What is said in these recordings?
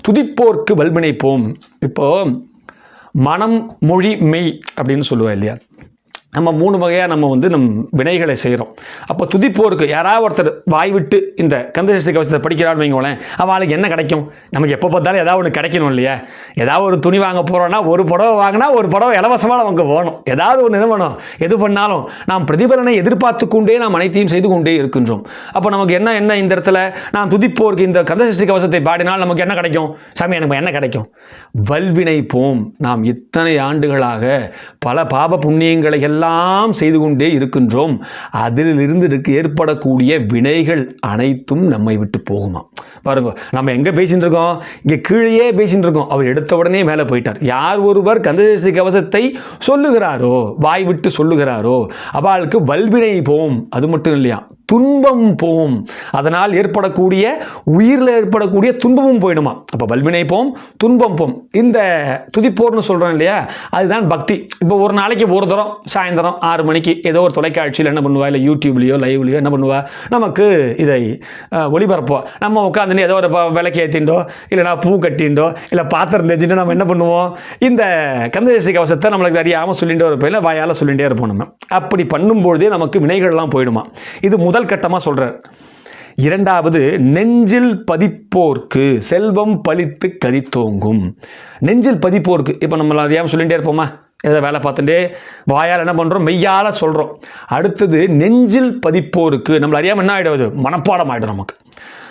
துதிப்போர்க்கு வல்வினைப்போம். இப்போ மனம் மொழி மெய் அப்படின்னு சொல்லுவோம் இல்லையா? நம்ம 3 வகையாக நம்ம நம் வினைகளை செய்கிறோம். அப்போ துதிப்போருக்கு யாராவது ஒருத்தர் வாய் விட்டு இந்த கந்தசஷ்டி கவசத்தை படிக்கிறான்னு வைங்களேன், அவளுக்கு என்ன கிடைக்கும்? நமக்கு எப்போ பார்த்தாலும் ஏதாவது ஒன்று கிடைக்கணும் இல்லையா? ஏதாவது ஒரு துணி வாங்க போகிறோன்னா ஒரு புடவை வாங்கினா ஒரு புடவை இலவசமாக நமக்கு வேணும். ஏதாவது ஒன்று என்ன வேணும்? எது பண்ணாலும் நாம் பிரதிபலனை எதிர்பார்த்து கொண்டே நாம் அனைத்தையும் செய்து கொண்டே இருக்கின்றோம். அப்போ நமக்கு என்ன இந்த இடத்துல நான் துதிப்போருக்கு இந்த கந்தசஷ்டி கவசத்தை பாடினால் நமக்கு என்ன கிடைக்கும்? சாமி எனக்கு என்ன கிடைக்கும்? வல்வினை போம். நாம் இத்தனை ஆண்டுகளாக பல பாப புண்ணியங்களை எல்லாம் செய்து கொண்டே இருக்கின்றோம். அதிலிருந்து ஏற்படக்கூடிய வினைகள் அனைத்தும் நம்மை விட்டு போகுமா? பாருங்க, நம்ம எங்க பேசிட்டு இருக்கோம்? இங்க கீழே பேசிட்டு இருக்கோம். அவர் எடுத்த உடனே மேலே போயிட்டார். யார் ஒருவர் கந்தசஷ்டி கவசத்தை சொல்லுகிறாரோ, வாய் விட்டு சொல்லுகிறாரோ, அவளுக்கு வல்வினை போம். அது மட்டும் இல்லையா, துன்பம் போம். அதனால் ஏற்படக்கூடிய உயிரில் ஏற்படக்கூடிய துன்பமும் போயிடுமா? அப்போ வல்வினை போம், துன்பம் போம். இந்த துதிப்போர்னு சொல்கிறோம் இல்லையா, அதுதான் பக்தி. இப்போ ஒரு நாளைக்கு ஒரு தரம் சாயந்தரம் 6 மணிக்கு ஏதோ ஒரு தொலைக்காட்சியில் என்ன பண்ணுவா, இல்லை யூடியூப்லேயோ லைவ்லையோ என்ன பண்ணுவா, நமக்கு இதை ஒளிபரப்போம். நம்ம உட்காந்துன்னு ஏதோ ஒரு விளக்கு ஏற்றிண்டோ, இல்லைனா பூ கட்டிண்டோ, இல்லை பாத்திரம் தேய்ச்சிட்டோ நம்ம என்ன பண்ணுவோம், இந்த கந்தசஷ்டி கவசத்தை நம்மளுக்கு அறியாமல் சொல்லிகிட்டே இருப்போம், இல்லை வாயால் சொல்லிகிட்டே இருப்போம். நம்ம அப்படி பண்ணும்பொழுதே நமக்கு வினைகள்லாம் போயிடுமா? இது முதல் கட்டமாக சொல்கிறார். இரண்டாவது, நெஞ்சில் பதிப்போர்க்கு செல்வம் பலித்து கதித்தோங்கும். நெஞ்சில் பதிப்போர்க்கு, இப்போ நம்மள அறியாமல் சொல்லிகிட்டே இருப்போமா, ஏதோ வேலை பார்த்துட்டே வாயால் என்ன பண்ணுறோம், மெய்யால் சொல்கிறோம். அடுத்தது நெஞ்சில் பதிப்போருக்கு நம்மள அறியாமல் என்ன ஆகிடுவது, மனப்பாடம் ஆகிடும் நமக்கு.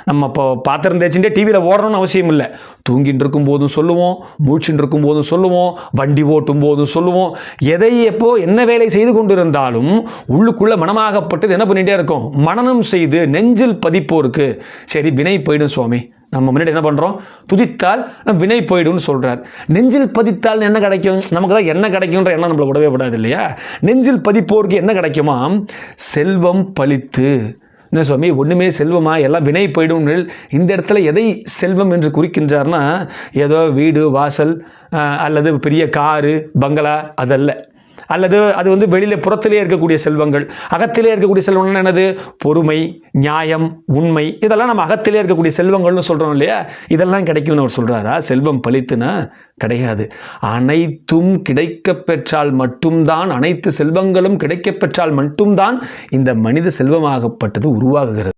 நம்ம இப்போ பாத்திரம் தேய்ச்சிட்டே டிவியில் ஓடணும்னு அவசியம் இல்லை. தூங்கிட்டு இருக்கும் போதும் சொல்லுவோம், மூச்சுட்டு இருக்கும் போதும் சொல்லுவோம், வண்டி ஓட்டும் போதும் சொல்லுவோம். எதை எப்போ என்ன வேலை செய்து கொண்டு இருந்தாலும் உள்ளுக்குள்ளே மனமாகப்பட்டது என்ன பண்ணிகிட்டே இருக்கும், மனனம் செய்து நெஞ்சில் பதிப்போருக்கு. சரி, வினை போயிடும் சுவாமி, நம்ம முன்னாடி என்ன பண்ணுறோம், துதித்தால் நம்ம வினை போயிடும்னு சொல்கிறார். நெஞ்சில் பதித்தால் என்ன கிடைக்கும்? நமக்கு தான் என்ன கிடைக்கும்ன்ற எண்ணம் நம்மளை விடவே விடாது இல்லையா? நெஞ்சில் பதிப்போருக்கு என்ன கிடைக்குமா? செல்வம் பலித்து. என்ன சுவாமி, ஒன்றுமே செல்வமா, எல்லாம் வினை போயிடும். இந்த இடத்துல எதை செல்வம் என்று குறிக்கின்றார்னா, ஏதோ வீடு வாசல் அல்லது பெரிய காரு பங்களா அதல்ல. அல்லது அது வெளியில் புறத்திலே இருக்கக்கூடிய செல்வங்கள். அகத்திலே இருக்கக்கூடிய செல்வங்கள் என்னது? பொறுமை, நியாயம், உண்மை. இதெல்லாம் நம்ம அகத்திலே இருக்கக்கூடிய செல்வங்கள்னு சொல்கிறோம் இல்லையா? இதெல்லாம் கிடைக்கும்னு அவர் சொல்கிறாரா? செல்வம் பலித்துனா கிடையாது. அனைத்தும் கிடைக்க பெற்றால் மட்டும்தான், அனைத்து செல்வங்களும் கிடைக்க பெற்றால் மட்டும்தான் இந்த மனித செல்வமாகப்பட்டது உருவாகுகிறது.